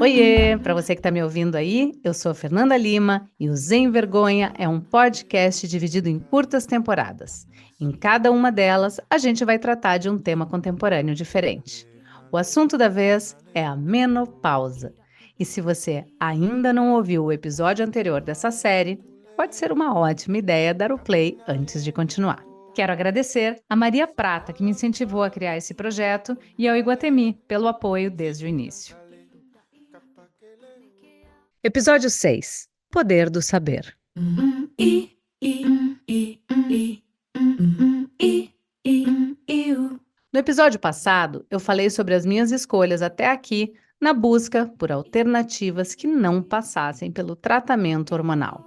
Oiê, para você que está me ouvindo aí, eu sou a Fernanda Lima e o Sem Vergonha é um podcast dividido em curtas temporadas. Em cada uma delas, a gente vai tratar de um tema contemporâneo diferente. O assunto da vez é a menopausa. E se você ainda não ouviu o episódio anterior dessa série, pode ser uma ótima ideia dar o play antes de continuar. Quero agradecer a Maria Prata, que me incentivou a criar esse projeto, e ao Iguatemi pelo apoio desde o início. Episódio 6. Poder do Saber. No episódio passado, eu falei sobre as minhas escolhas até aqui na busca por alternativas que não passassem pelo tratamento hormonal.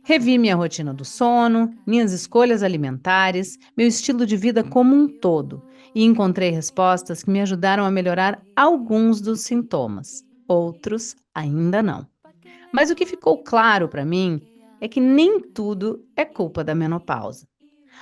Revi minha rotina do sono, minhas escolhas alimentares, meu estilo de vida como um todo e encontrei respostas que me ajudaram a melhorar alguns dos sintomas. Outros ainda não. Mas o que ficou claro para mim é que nem tudo é culpa da menopausa.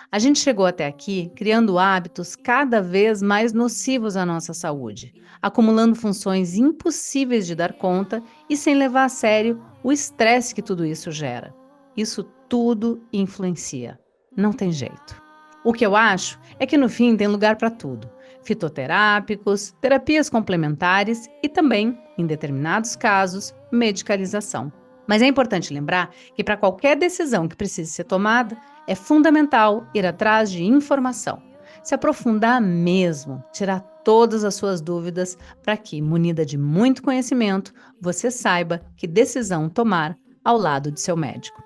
A gente chegou até aqui criando hábitos cada vez mais nocivos à nossa saúde, acumulando funções impossíveis de dar conta e sem levar a sério o estresse que tudo isso gera. Isso tudo influencia. Não tem jeito. O que eu acho é que no fim tem lugar para tudo: fitoterápicos, terapias complementares e também, em determinados casos, medicalização. Mas é importante lembrar que para qualquer decisão que precise ser tomada, é fundamental ir atrás de informação, se aprofundar mesmo, tirar todas as suas dúvidas para que, munida de muito conhecimento, você saiba que decisão tomar ao lado de seu médico.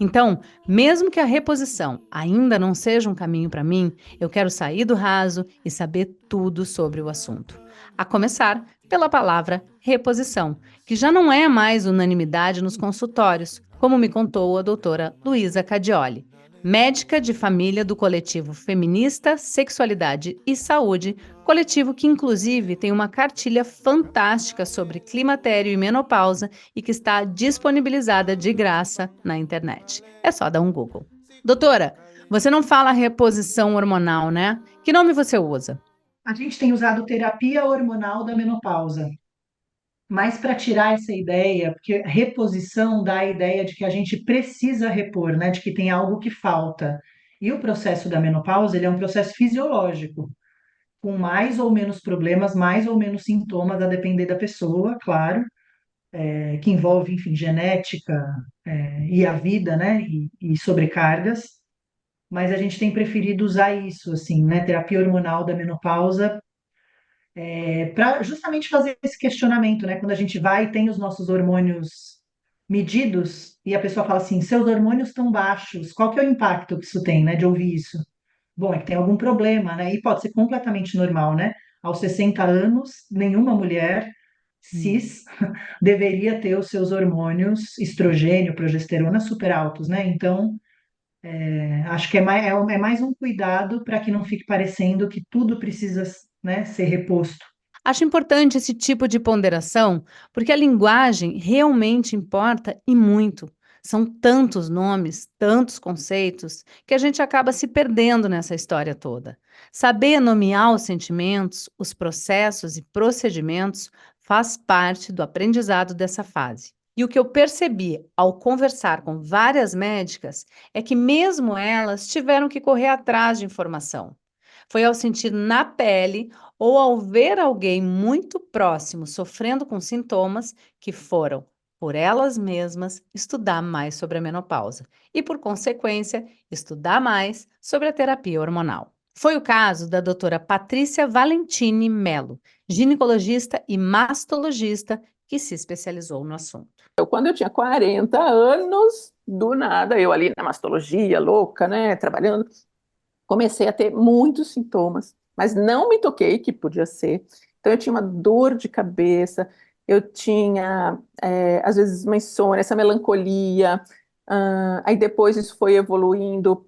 Então, mesmo que a reposição ainda não seja um caminho para mim, eu quero sair do raso e saber tudo sobre o assunto. A começar pela palavra reposição, que já não é mais unanimidade nos consultórios, como me contou a doutora Luísa Cadioli, médica de família do coletivo Feminista, Sexualidade e Saúde, coletivo que inclusive tem uma cartilha fantástica sobre climatério e menopausa e que está disponibilizada de graça na internet. É só dar um Google. Doutora, você não fala reposição hormonal, né? Que nome você usa? A gente tem usado terapia hormonal da menopausa, mas para tirar essa ideia, porque reposição dá a ideia de que a gente precisa repor, né? De que tem algo que falta. E o processo da menopausa, ele é um processo fisiológico, com mais ou menos problemas, mais ou menos sintomas, a depender da pessoa, claro, que envolve, enfim, genética, e a vida, né? E sobrecargas. Mas a gente tem preferido usar isso, assim, né? Terapia hormonal da menopausa para justamente fazer esse questionamento, né? Quando a gente vai e tem os nossos hormônios medidos e a pessoa fala assim, seus hormônios estão baixos, qual que é o impacto que isso tem, né? De ouvir isso? Bom, é que tem algum problema, né? E pode ser completamente normal, né? Aos 60 anos, nenhuma mulher cis deveria ter os seus hormônios estrogênio, progesterona super altos, né? Então, acho que é mais um cuidado para que não fique parecendo que tudo precisa, né, ser reposto. Acho importante esse tipo de ponderação, porque a linguagem realmente importa e muito. São tantos nomes, tantos conceitos, que a gente acaba se perdendo nessa história toda. Saber nomear os sentimentos, os processos e procedimentos faz parte do aprendizado dessa fase. E o que eu percebi ao conversar com várias médicas é que, mesmo elas, tiveram que correr atrás de informação. Foi ao sentir na pele ou ao ver alguém muito próximo sofrendo com sintomas que foram, por elas mesmas, estudar mais sobre a menopausa e, por consequência, estudar mais sobre a terapia hormonal. Foi o caso da doutora Patrícia Valentini Melo, ginecologista e mastologista que se especializou no assunto. Quando eu tinha 40 anos, do nada, eu ali na mastologia, louca, né, trabalhando, comecei a ter muitos sintomas, mas não me toquei que podia ser. Então, eu tinha uma dor de cabeça, eu tinha, às vezes, uma insônia, essa melancolia. Aí depois isso foi evoluindo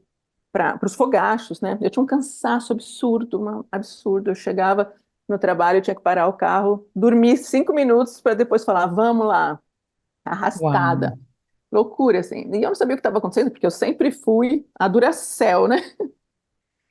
para os fogachos, né? Eu tinha um cansaço absurdo, absurdo. Eu chegava no trabalho, eu tinha que parar o carro, dormir 5 minutos para depois falar, vamos lá, Uau. arrastada. loucura, assim. E eu não sabia o que estava acontecendo, porque eu sempre fui a Duracell, né?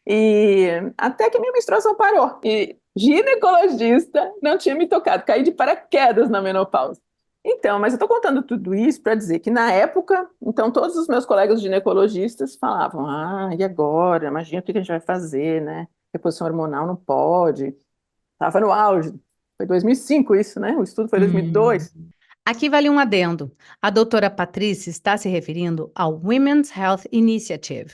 E até que minha menstruação parou. E ginecologista não tinha me tocado, caí de paraquedas na menopausa. Então, mas eu estou contando tudo isso para dizer que na época, então todos os meus colegas ginecologistas falavam: ah, e agora? Imagina o que a gente vai fazer, né? Reposição hormonal não pode. Estava no auge. Foi 2005 isso, né? O estudo foi Hum. 2002. Aqui vale um adendo. A doutora Patrícia está se referindo ao Women's Health Initiative,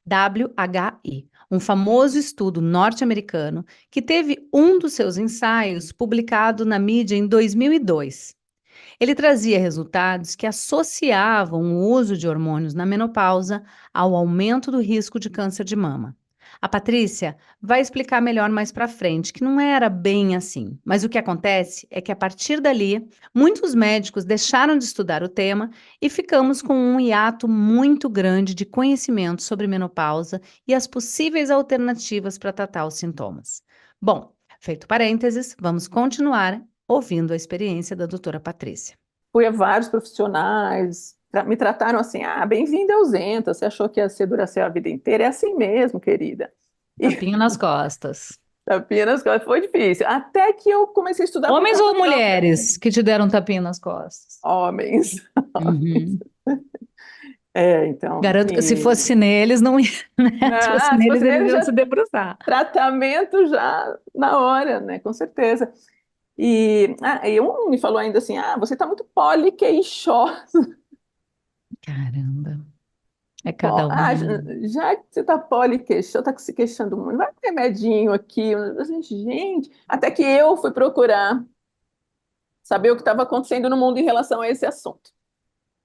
WHI, um famoso estudo norte-americano que teve um dos seus ensaios publicado na mídia em 2002. Ele trazia resultados que associavam o uso de hormônios na menopausa ao aumento do risco de câncer de mama. A Patrícia vai explicar melhor mais para frente que não era bem assim, mas o que acontece é que a partir dali, muitos médicos deixaram de estudar o tema e ficamos com um hiato muito grande de conhecimento sobre menopausa e as possíveis alternativas para tratar os sintomas. Bom, feito parênteses, vamos continuar ouvindo a experiência da doutora Patrícia. Fui a vários profissionais, me trataram assim: ah, bem-vinda ausenta, você achou que ia ser Duracell a vida inteira? É assim mesmo, querida. E Tapinha nas costas. apenas foi difícil. Até que eu comecei a estudar por Homens conta ou própria. mulheres que te deram tapinha nas costas? Homens. Uhum. É, então. Garanto que se fosse neles, não ia, né? Se fosse Se neles, fosse eles nele, iam já se debruçar. tratamento já na hora, né? Com certeza. E um me falou ainda assim: ah, você está muito poliqueixosa. Caramba, é cada Ah, uma. já que você está poliqueixosa, está se queixando muito, vai um remedinho aqui. Eu assim, gente, até que eu fui procurar saber o que estava acontecendo no mundo em relação a esse assunto.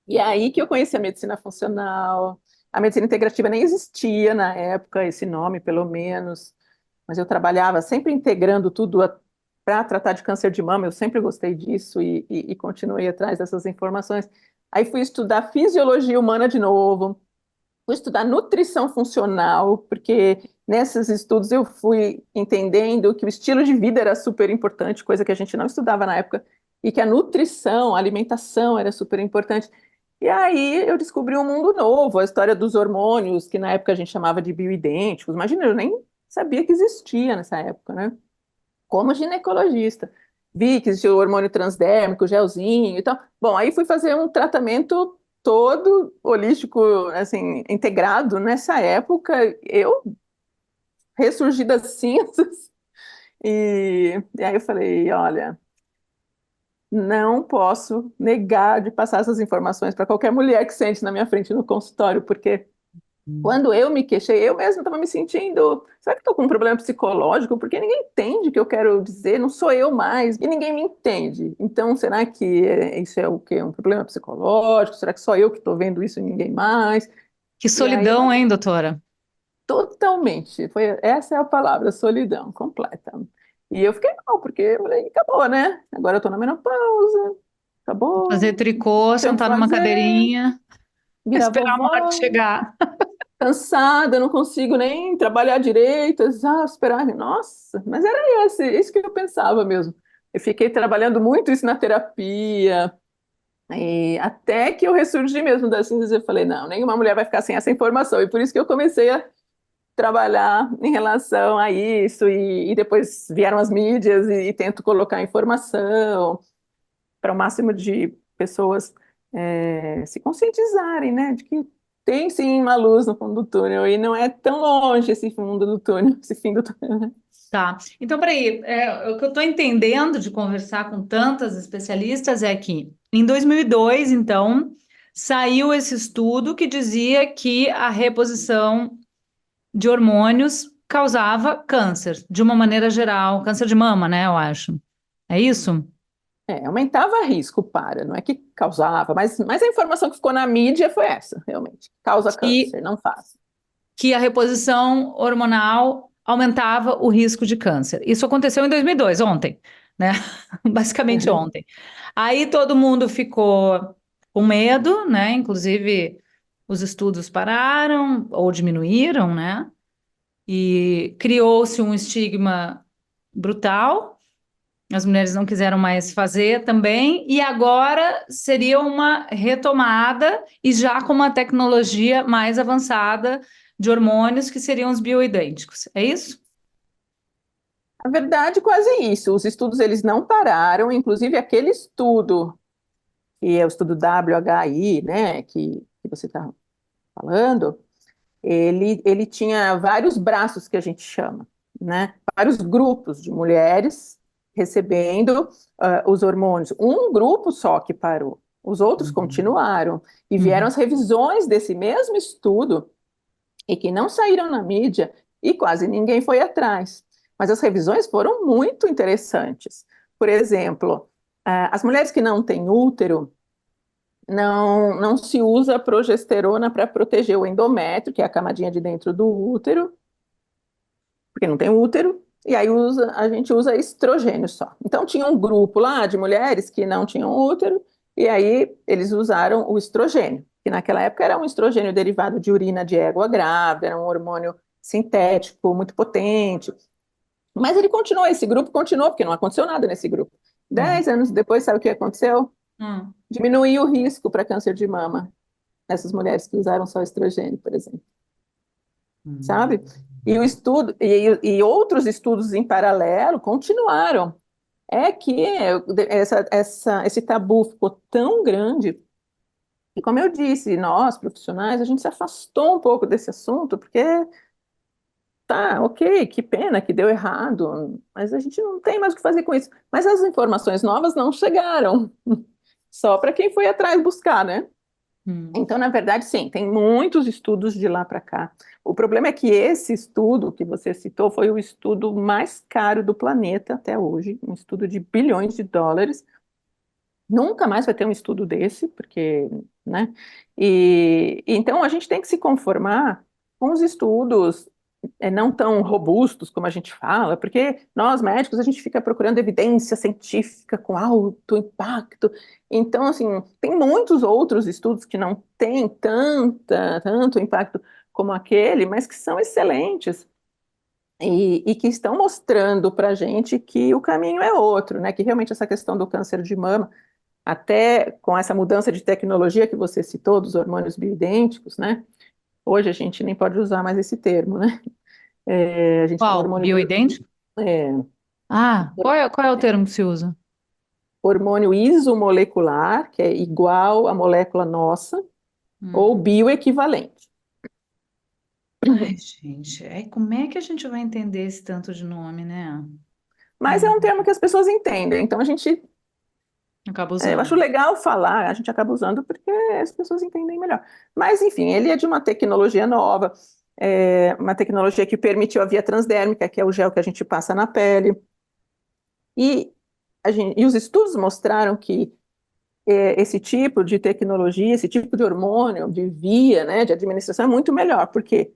E é aí que eu conheci a medicina funcional. A medicina integrativa nem existia na época, esse nome, pelo menos. Mas eu trabalhava sempre integrando tudo para tratar de câncer de mama. Eu sempre gostei disso e continuei atrás dessas informações. Aí fui estudar fisiologia humana de novo, fui estudar nutrição funcional, porque nesses estudos eu fui entendendo que o estilo de vida era super importante, coisa que a gente não estudava na época, e que a nutrição, a alimentação era super importante. E aí eu descobri um mundo novo, a história dos hormônios, que na época a gente chamava de bioidênticos. Imagina, eu nem sabia que existia nessa época, né? Como ginecologista. Vi que existia o hormônio transdérmico, o gelzinho e tal. Bom, aí fui fazer um tratamento todo holístico, assim, integrado. Nessa época, eu ressurgi das cinzas e aí eu falei, olha, não posso negar de passar essas informações para qualquer mulher que sente na minha frente no consultório, porque quando eu me queixei, eu mesma estava me sentindo. Será que estou com um problema psicológico? Porque ninguém entende o que eu quero dizer, não sou eu mais, e ninguém me entende. Então, será que isso é o quê? Um problema psicológico? Será que só eu que estou vendo isso e ninguém mais? Que E aí, solidão, hein, doutora? totalmente, essa é a palavra, solidão completa. E eu fiquei mal, porque eu falei, acabou, né? Agora eu estou na menopausa, Fazer acabou, tricô, não tenho o que sentar numa fazer, cadeirinha, virar esperar a morte vovó. chegar. Cansada, não consigo nem trabalhar direito, exasperada. Nossa, mas era isso que eu pensava mesmo. Eu fiquei trabalhando muito isso na terapia, e até que eu ressurgi mesmo das cinzas, eu falei, não, nenhuma mulher vai ficar sem essa informação. E por isso que eu comecei a trabalhar em relação a isso, e depois vieram as mídias e tento colocar informação para o máximo de pessoas se conscientizarem, né, de que tem sim uma luz no fundo do túnel e não é tão longe esse fundo do túnel, esse fim do túnel, né? Tá. Então, peraí, o que eu estou entendendo de conversar com tantas especialistas é que em 2002, então, saiu esse estudo que dizia que a reposição de hormônios causava câncer, de uma maneira geral, câncer de mama, né, eu acho. É isso? Aumentava risco para, não é que causava, mas a informação que ficou na mídia foi essa, realmente. Causa Que, câncer, não faz. que a reposição hormonal aumentava o risco de câncer. Isso aconteceu em 2002, ontem, né? Basicamente ontem. Aí todo mundo ficou com medo, né? Inclusive os estudos pararam ou diminuíram, né? E criou-se um estigma brutal. As mulheres não quiseram mais fazer também, e agora seria uma retomada e já com uma tecnologia mais avançada de hormônios que seriam os bioidênticos. É isso? Na verdade, quase isso. Os estudos eles não pararam, inclusive aquele estudo, que é o estudo WHI, né, que você está falando, ele tinha vários braços que a gente chama, né? Vários grupos de mulheres recebendo os hormônios. Um grupo só que parou, os outros Uhum. continuaram. E vieram Uhum. as revisões desse mesmo estudo e que não saíram na mídia e quase ninguém foi atrás. Mas as revisões foram muito interessantes. Por exemplo, as mulheres que não têm útero, não se usa progesterona para proteger o endométrio, que é a camadinha de dentro do útero, porque não tem útero, e aí a gente usa estrogênio só. Então tinha um grupo lá de mulheres que não tinham útero, e aí eles usaram o estrogênio, que naquela época era um estrogênio derivado de urina de égua grávida, era um hormônio sintético muito potente. Mas ele continuou, esse grupo continuou, porque não aconteceu nada nesse grupo. Uhum. 10 anos depois, sabe o que aconteceu? Hum. Diminuiu o risco para câncer de mama nessas mulheres que usaram só estrogênio, por exemplo, Hum. sabe? E o estudo e outros estudos em paralelo continuaram. É que esse tabu ficou tão grande e, como eu disse, nós profissionais a gente se afastou um pouco desse assunto porque tá, ok, que pena que deu errado, mas a gente não tem mais o que fazer com isso. Mas as informações novas não chegaram, só para quem foi atrás buscar, né? Hum. Então, na verdade, sim, tem muitos estudos de lá para cá. O problema é que esse estudo que você citou foi o estudo mais caro do planeta até hoje, um estudo de bilhões de dólares. Nunca mais vai ter um estudo desse, porque, né? E então a gente tem que se conformar com os estudos não tão robustos como a gente fala, porque nós médicos a gente fica procurando evidência científica com alto impacto. Então, assim, tem muitos outros estudos que não têm tanto impacto como aquele, mas que são excelentes. E que estão mostrando para a gente que o caminho é outro, né? Que realmente essa questão do câncer de mama até com essa mudança de tecnologia que você citou, dos hormônios bioidênticos, né? Hoje a gente nem pode usar mais esse termo, né? A gente tem Qual? Bioidêntico? é, Ah, qual é o termo que se usa? hormônio isomolecular, que é igual à molécula nossa, ou Hum. bioequivalente. Ai, gente, como é que a gente vai entender esse tanto de nome, né? Mas é um Hum. termo que as pessoas entendem, então Acaba eu acho usando. legal falar, a gente acaba usando porque as pessoas entendem melhor. Mas, enfim, ele é de uma tecnologia nova, uma tecnologia que permitiu a via transdérmica, que é o gel que a gente passa na pele. E, e os estudos mostraram que esse tipo de tecnologia, esse tipo de hormônio, de via, né, de administração é muito melhor, porque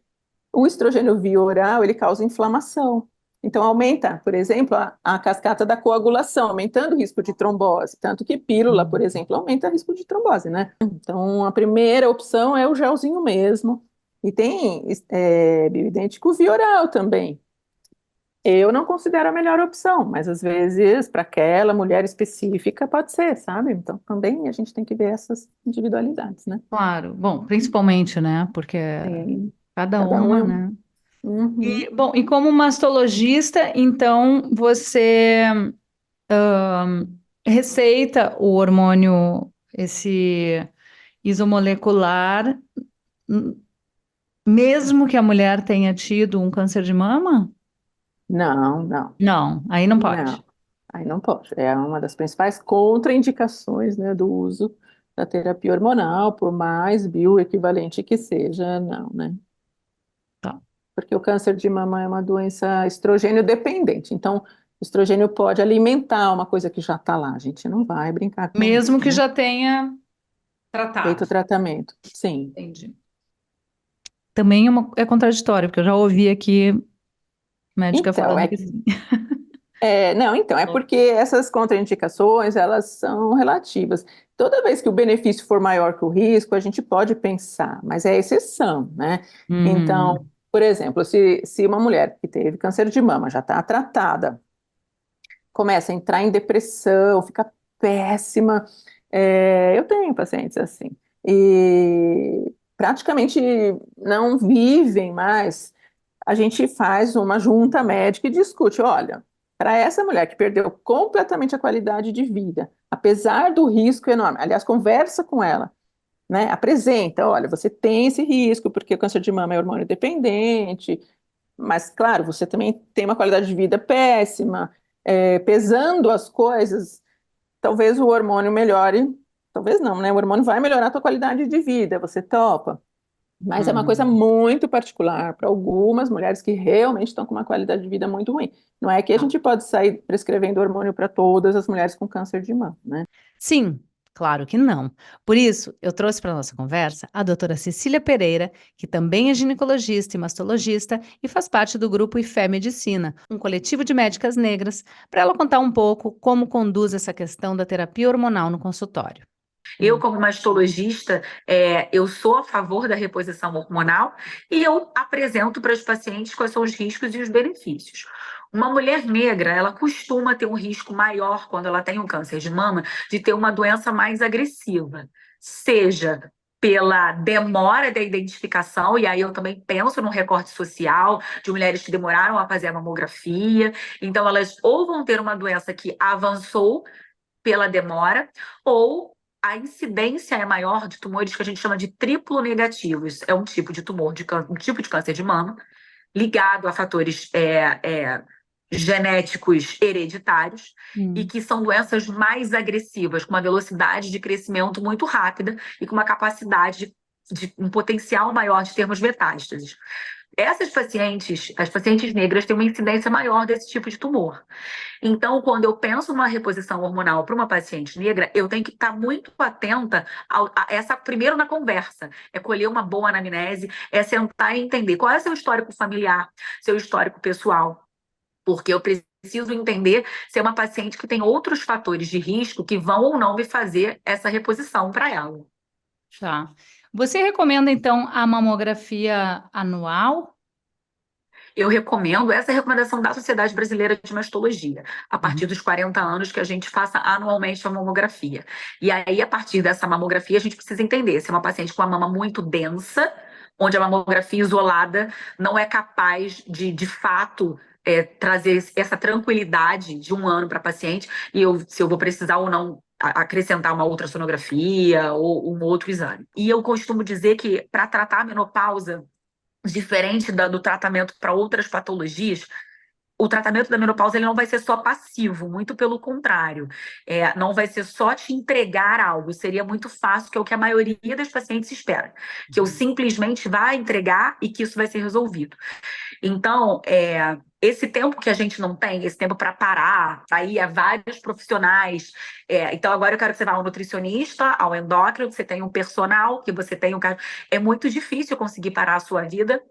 o estrogênio via oral, ele causa inflamação. Então, aumenta, por exemplo, a cascata da coagulação, aumentando o risco de trombose. Tanto que pílula, por Hum. exemplo, aumenta o risco de trombose, né? Então, a primeira opção é o gelzinho mesmo. E tem bioidêntico via oral também. Eu não considero a melhor opção, mas às vezes, para aquela mulher específica, pode ser, sabe? Então, também a gente tem que ver essas individualidades, né? Claro. Bom, principalmente, né? Porque Sim, cada cada um uma, é um. né? Uhum. E, bom, e como mastologista, então você receita o hormônio, esse isomolecular, m- mesmo que a mulher tenha tido um câncer de mama? Não, não. Não, aí não pode. Não, aí não pode. É uma das principais contraindicações, né, do uso da terapia hormonal, por mais bioequivalente que seja, não, né? Tá. Porque o câncer de mama é uma doença estrogênio dependente. Então, o estrogênio pode alimentar uma coisa que já está lá. A gente não vai brincar com Mesmo isso, que né? já tenha Feito tratado. o tratamento. Sim. Entendi. Também é contraditório, porque eu já ouvi aqui médica Então, falando que sim. não, então, é porque essas contraindicações, elas são relativas. Toda vez que o benefício for maior que o risco, a gente pode pensar, mas é exceção, né? Então, Uhum. por exemplo, se uma mulher que teve câncer de mama já está tratada, começa a entrar em depressão, fica péssima. Eu tenho pacientes assim. E praticamente não vivem mais. A gente faz uma junta médica e discute, olha, para essa mulher que perdeu completamente a qualidade de vida, apesar do risco enorme, aliás, conversa com ela, né? Apresenta, olha, você tem esse risco porque o câncer de mama é hormônio dependente, mas claro, você também tem uma qualidade de vida péssima, pesando as coisas, talvez o hormônio melhore, talvez não, né? O hormônio vai melhorar a tua qualidade de vida, você topa. Mas é uma coisa Uhum. muito particular para algumas mulheres que realmente estão com uma qualidade de vida muito ruim. Não é que a Tá. gente pode sair prescrevendo hormônio para todas as mulheres com câncer de mama, né? Sim, claro que não. Por isso, eu trouxe para nossa conversa a doutora Cecília Pereira, que também é ginecologista e mastologista e faz parte do grupo IFé Medicina, um coletivo de médicas negras, para ela contar um pouco como conduz essa questão da terapia hormonal no consultório. Eu, como mastologista, eu sou a favor da reposição hormonal e eu apresento para os pacientes quais são os riscos e os benefícios. Uma mulher negra, ela costuma ter um risco maior quando ela tem um câncer de mama de ter uma doença mais agressiva, seja pela demora da identificação, e aí eu também penso no recorte social de mulheres que demoraram a fazer a mamografia, então elas ou vão ter uma doença que avançou pela demora, ou a incidência é maior de tumores que a gente chama de triplo negativos. É um tipo de tumor, um tipo de câncer de mama, ligado a fatores genéticos hereditários, e Hum. que são doenças mais agressivas, com uma velocidade de crescimento muito rápida e com uma capacidade de um potencial maior de termos metástases. Essas pacientes, as pacientes negras, têm uma incidência maior desse tipo de tumor. Então, quando eu penso numa reposição hormonal para uma paciente negra, eu tenho que estar muito atenta a essa, primeiro na conversa, é colher uma boa anamnese, é sentar e entender qual é seu histórico familiar, seu histórico pessoal, porque eu preciso entender se é uma paciente que tem outros fatores de risco que vão ou não me fazer essa reposição para ela. Tá. Você recomenda, então, a mamografia anual? Eu recomendo, essa é a recomendação da Sociedade Brasileira de Mastologia, a partir Uhum. dos 40 anos que a gente faça anualmente a mamografia. E aí, a partir dessa mamografia, a gente precisa entender se é uma paciente com a mama muito densa, onde a mamografia isolada não é capaz de fato, trazer essa tranquilidade de um ano para a paciente, e se eu vou precisar ou não acrescentar uma outra sonografia ou um outro exame. E eu costumo dizer que para tratar a menopausa, diferente do tratamento para outras patologias, o tratamento da menopausa ele não vai ser só passivo, muito pelo contrário. Não vai ser só te entregar algo, seria muito fácil, que é o que a maioria das pacientes espera, que eu simplesmente vá entregar e que isso vai ser resolvido. Então, esse tempo que a gente não tem, esse tempo para parar, aí a vários profissionais. Então, agora eu quero que você vá ao nutricionista, ao endócrino, que você tenha um personal, que você tenha um. É muito difícil conseguir parar a sua vida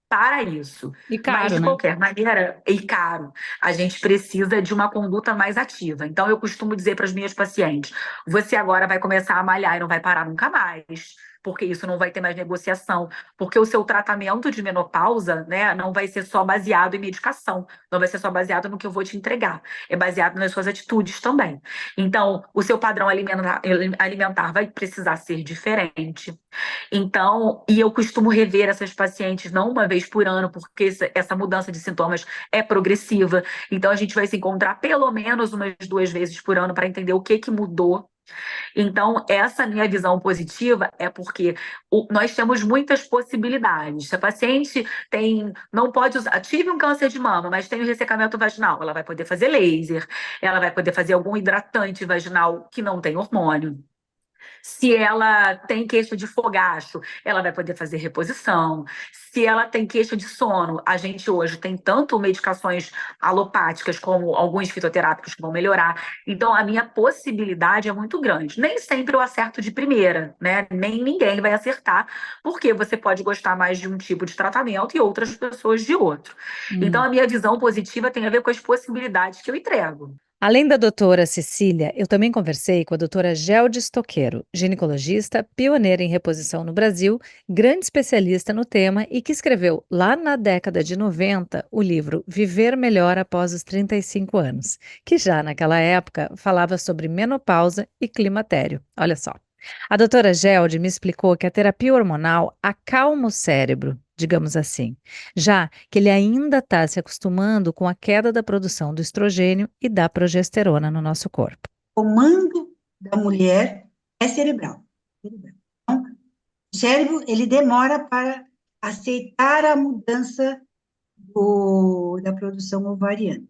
para isso. E Mas, caro, de né? qualquer maneira, e caro, a gente precisa de uma conduta mais ativa. Então, eu costumo dizer para as minhas pacientes: você agora vai começar a malhar e não vai parar nunca mais, porque isso não vai ter mais negociação, porque o seu tratamento de menopausa, né, não vai ser só baseado em medicação, não vai ser só baseado no que eu vou te entregar, é baseado nas suas atitudes também. Então, o seu padrão alimentar vai precisar ser diferente. Então, e eu costumo rever essas pacientes não uma vez por ano, porque essa mudança de sintomas é progressiva. Então, a gente vai se encontrar pelo menos umas 2 vezes por ano para entender o que mudou. Então, essa minha visão positiva é porque nós temos muitas possibilidades. Se a paciente não pode usar, tive um câncer de mama, mas tem um ressecamento vaginal, ela vai poder fazer laser, ela vai poder fazer algum hidratante vaginal que não tem hormônio. Se ela tem queixa de fogacho, ela vai poder fazer reposição. Se ela tem queixa de sono, a gente hoje tem tanto medicações alopáticas como alguns fitoterápicos que vão melhorar. Então, a minha possibilidade é muito grande. Nem sempre eu acerto de primeira, né? Nem ninguém vai acertar, porque você pode gostar mais de um tipo de tratamento e outras pessoas de outro. Então, Hum. a minha visão positiva tem a ver com as possibilidades que eu entrego. Além da doutora Cecília, eu também conversei com a doutora Gelde Stoquero, ginecologista, pioneira em reposição no Brasil, grande especialista no tema e que escreveu, lá na década de 90, o livro Viver Melhor Após os 35 Anos, que já naquela época falava sobre menopausa e climatério. Olha só. A doutora Gelde me explicou que a terapia hormonal acalma o cérebro, digamos assim, já que ele ainda está se acostumando com a queda da produção do estrogênio e da progesterona no nosso corpo. O comando da mulher é cerebral. Então, o cérebro, ele demora para aceitar a mudança da produção ovariana.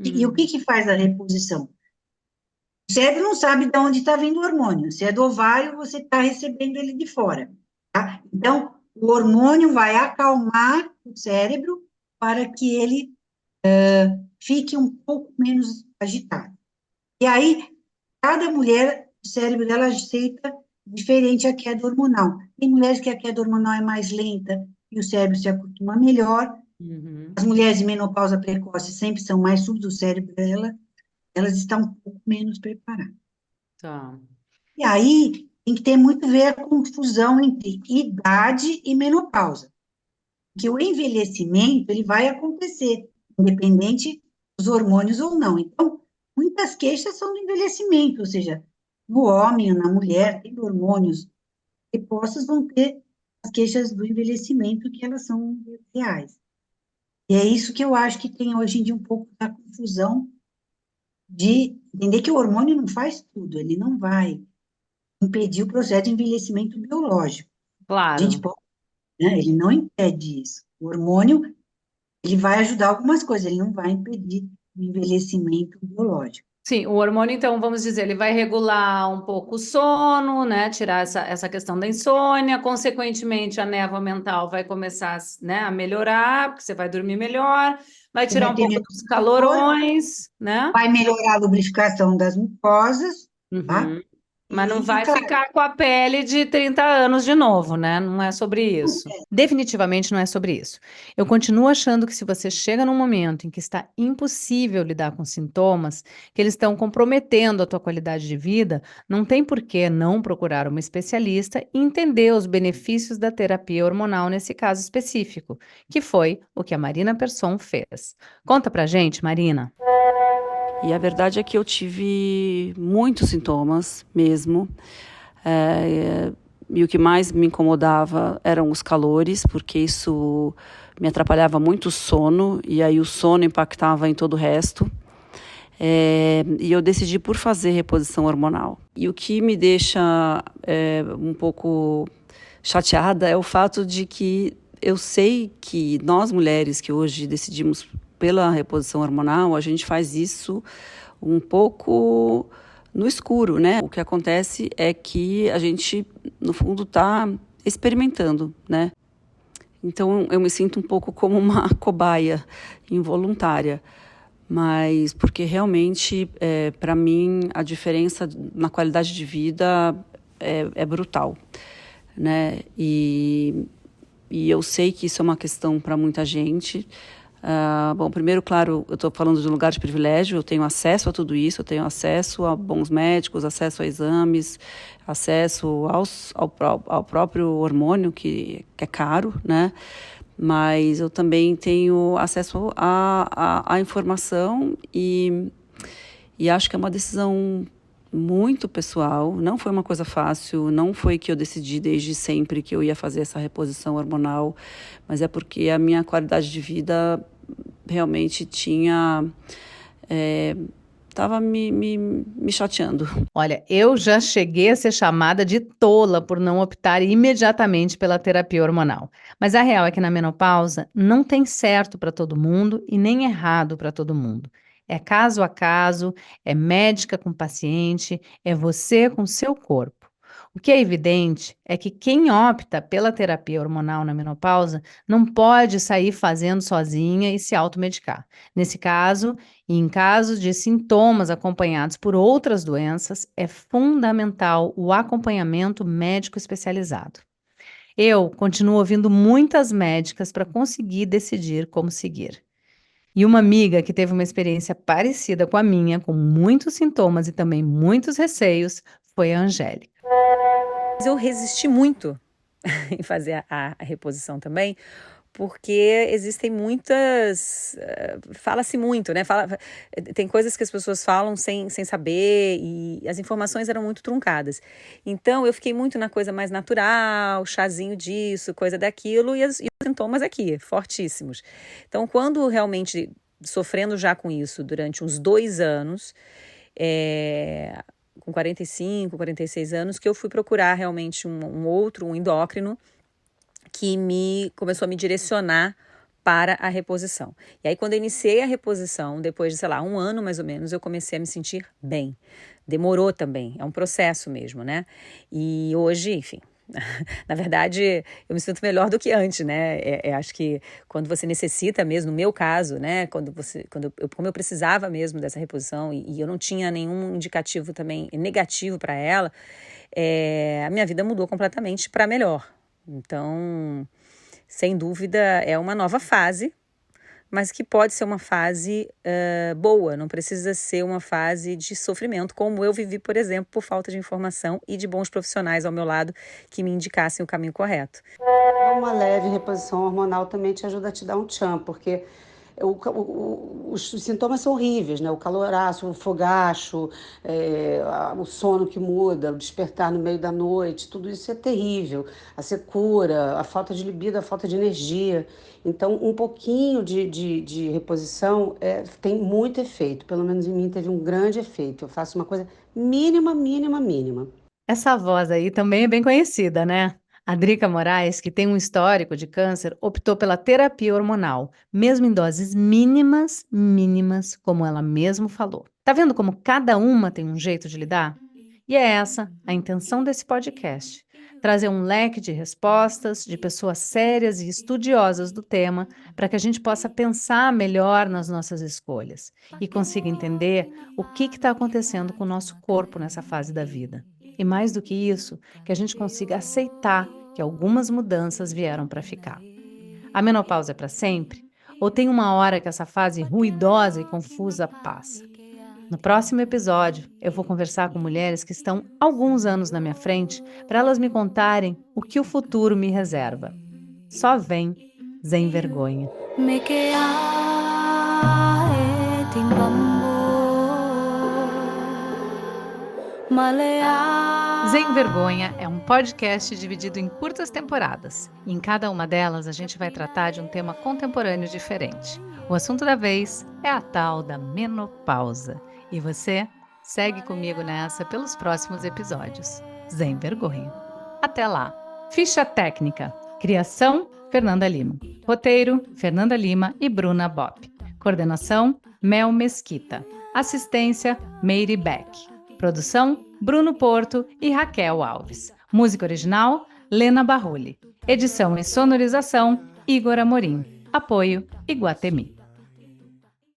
E o que faz a reposição? O cérebro não sabe de onde está vindo o hormônio. Se é do ovário, você está recebendo ele de fora. Tá? Então, o hormônio vai acalmar o cérebro para que ele fique um pouco menos agitado. E aí, cada mulher, o cérebro dela aceita diferente a queda hormonal. Tem mulheres que a queda hormonal é mais lenta e o cérebro se acostuma melhor. As mulheres de menopausa precoce sempre são mais súbitas, o cérebro dela, elas estão um pouco menos preparadas. Tá. E aí, tem que ter muito a ver a confusão entre idade e menopausa. Que o envelhecimento, ele vai acontecer, independente dos hormônios ou não. Então, muitas queixas são do envelhecimento, ou seja, no homem ou na mulher, tem hormônios repostos, vão ter as queixas do envelhecimento, que elas são reais. E é isso que eu acho que tem hoje em dia um pouco da confusão de entender que o hormônio não faz tudo, ele não vai impedir o processo de envelhecimento biológico. A Claro. gente pode, né, ele não impede isso. O hormônio, ele vai ajudar algumas coisas, ele não vai impedir o envelhecimento biológico. Sim, o hormônio, então, vamos dizer, ele vai regular um pouco o sono, né? Tirar essa questão da insônia, consequentemente, a névoa mental vai começar, né, a melhorar, porque você vai dormir melhor, vai Você tirar vai um ter pouco menos dos dor, calorões, né? vai melhorar a lubrificação das mucosas, tá? Uhum. Mas não E, vai claro, ficar com a pele de 30 anos de novo, né? Não é sobre isso. Definitivamente não é sobre isso. Eu continuo achando que se você chega num momento em que está impossível lidar com sintomas, que eles estão comprometendo a tua qualidade de vida, não tem por que não procurar uma especialista e entender os benefícios da terapia hormonal nesse caso específico, que foi o que a Marina Persson fez. Conta pra gente, Marina. E a verdade é que eu tive muitos sintomas mesmo. E o que mais me incomodava eram os calores, porque isso me atrapalhava muito o sono, e aí o sono impactava em todo o resto. E eu decidi por fazer reposição hormonal. E o que me deixa um pouco chateada é o fato de que eu sei que nós mulheres que hoje decidimos pela reposição hormonal, a gente faz isso um pouco no escuro, né? O que acontece é que a gente, no fundo, está experimentando, né? Então, eu me sinto um pouco como uma cobaia involuntária, mas porque realmente, para mim, a diferença na qualidade de vida é brutal, né? E eu sei que isso é uma questão para muita gente. Bom, primeiro, claro, eu estou falando de um lugar de privilégio, eu tenho acesso a tudo isso, eu tenho acesso a bons médicos, acesso a exames, acesso ao próprio hormônio, que é caro, né? Mas eu também tenho acesso à informação e acho que é uma decisão muito pessoal, não foi uma coisa fácil, não foi que eu decidi desde sempre que eu ia fazer essa reposição hormonal, mas é porque a minha qualidade de vida realmente estava me chateando. Olha, eu já cheguei a ser chamada de tola por não optar imediatamente pela terapia hormonal. Mas a real é que na menopausa não tem certo para todo mundo e nem errado para todo mundo. É caso a caso, é médica com paciente, é você com seu corpo. O que é evidente é que quem opta pela terapia hormonal na menopausa não pode sair fazendo sozinha e se automedicar. Nesse caso, e em casos de sintomas acompanhados por outras doenças, é fundamental o acompanhamento médico especializado. Eu continuo ouvindo muitas médicas para conseguir decidir como seguir. E uma amiga que teve uma experiência parecida com a minha, com muitos sintomas e também muitos receios, foi a Angélica. Mas eu resisti muito em fazer a reposição também, porque existem muitas. Fala-se muito, né? Tem coisas que as pessoas falam sem saber e as informações eram muito truncadas. Então eu fiquei muito na coisa mais natural, chazinho disso, coisa daquilo, e os sintomas aqui, fortíssimos. Então, quando realmente sofrendo já com isso durante uns 2 anos, com 45, 46 anos, que eu fui procurar realmente um endócrino que começou a me direcionar para a reposição. E aí, quando eu iniciei a reposição, depois de, sei lá, 1 ano mais ou menos, eu comecei a me sentir bem. Demorou também, é um processo mesmo, né? E hoje, enfim, na verdade, eu me sinto melhor do que antes, né? Acho que quando você necessita mesmo, no meu caso, né? Como eu precisava mesmo dessa reposição e eu não tinha nenhum indicativo também negativo para ela, a minha vida mudou completamente para melhor. Então, sem dúvida, é uma nova fase, mas que pode ser uma fase boa, não precisa ser uma fase de sofrimento, como eu vivi, por exemplo, por falta de informação e de bons profissionais ao meu lado que me indicassem o caminho correto. Uma leve reposição hormonal também te ajuda a te dar um tchan, porque os sintomas são horríveis, né? O caloraço, o fogacho, o sono que muda, o despertar no meio da noite, tudo isso é terrível. A secura, a falta de libido, a falta de energia. Então, um pouquinho de reposição tem muito efeito. Pelo menos em mim teve um grande efeito. Eu faço uma coisa mínima, mínima, mínima. Essa voz aí também é bem conhecida, né? A Drica Moraes, que tem um histórico de câncer, optou pela terapia hormonal, mesmo em doses mínimas, como ela mesmo falou. Tá vendo como cada uma tem um jeito de lidar? E é essa a intenção desse podcast: trazer um leque de respostas de pessoas sérias e estudiosas do tema para que a gente possa pensar melhor nas nossas escolhas e consiga entender o que está acontecendo com o nosso corpo nessa fase da vida. E mais do que isso, que a gente consiga aceitar que algumas mudanças vieram para ficar. A menopausa é para sempre? Ou tem uma hora que essa fase ruidosa e confusa passa? No próximo episódio, eu vou conversar com mulheres que estão alguns anos na minha frente para elas me contarem o que o futuro me reserva. Só vem Sem Vergonha. Sem Vergonha é um podcast dividido em curtas temporadas. E em cada uma delas a gente vai tratar de um tema contemporâneo diferente. O assunto da vez é a tal da menopausa. E você segue comigo nessa pelos próximos episódios. Sem Vergonha. Até lá. Ficha técnica. Criação, Fernanda Lima. Roteiro, Fernanda Lima e Bruna Bopp. Coordenação, Mel Mesquita. Assistência, Meire Beck. Produção, Bruno Porto e Raquel Alves. Música original, Lena Barrulli. Edição e sonorização, Igor Amorim. Apoio, Iguatemi.